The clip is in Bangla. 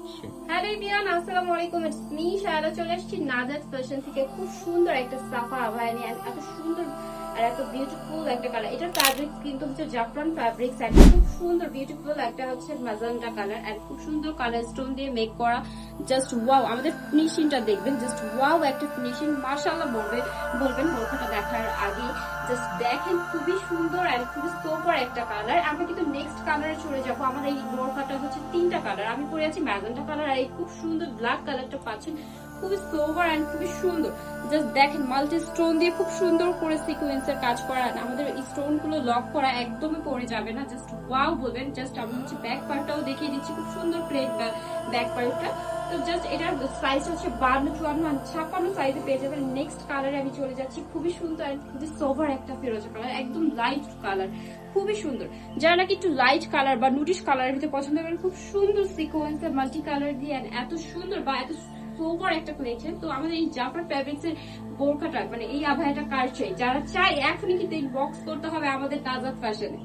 হ্যালো এভরিওয়ান, আসসালামু আলাইকুম। ইটস মি শায়লা, চলে আসছি নাজাত ফ্যাশন থেকে খুব সুন্দর একটা সাফা আভায়া নিয়ে। এত সুন্দর আর এত বিউটিফুল একটা কালার। এটার ফ্যাব্রিক কিন্তু হচ্ছে জাফরান ফ্যাব্রিক্স, এন্ড খুব সুন্দর বিউটিফুল একটা হচ্ছে ম্যাজেন্টা কালার, এন্ড খুব সুন্দর কালার স্টোন দিয়ে মেক করা। জাস্ট ওয়াও, আমাদের ফিনিশিংটা দেখবেন, জাস্ট ওয়াও একটা ফিনিশিং। মাশাআল্লাহ বলবেন বোরখাটা দেখার আগে। জাস্ট দেখেন, খুবই সুন্দর এন্ড খুবই সোবার একটা কালার। আমরা কিন্তু নেক্সট কালারে চলে যাবো। আমাদের এই বোরখাটা হচ্ছে তিনটা কালার, আমি পরে আছি ম্যাজেন্টা কালার, আর এই খুব সুন্দর ব্ল্যাক কালারটা পাচ্ছেন। খুবই সোবার এন্ড খুবই সুন্দর। জাস্ট দেখেন, মাল্টি স্টোন দিয়ে খুব সুন্দর করে সিকোয়েন্সের কাজ করা। আমাদের স্টোন গুলো লক করা, একদমই পড়ে যাবে না। জাস্ট ওয়াও বলবেন। জাস্ট আমি হচ্ছে ব্যাক পার্টটাও দেখিয়ে দিচ্ছি, খুব সুন্দর প্লেট ব্যাক পার্টটা। তো জাস্ট এটার সাইজ হচ্ছে 52, 54, 56 সাইজে পেয়ে যাবেন। নেক্সট কালারে আমি চলে যাচ্ছি, খুবই সুন্দর খুবই সোভার একটা ফিরোজা কালার, একদম লাইট কালার, খুবই সুন্দর। যারা নাকি একটু লাইট কালার বা নুডিশ কালারের ভিতরে পছন্দ করেন, খুব সুন্দর সিকোয়েন্সের মাল্টি কালার দিয়ে এত সুন্দর বা এত সোভার একটা কালেকশন। তো আমাদের এই জাফরান ফ্যাব্রিক্স এর বোরখাটা মানে এই আভায়াটা কার চাই, যারা চাই এখনই কিন্তু ইনবক্স করতে হবে আমাদের নাজাত ফ্যাশনে।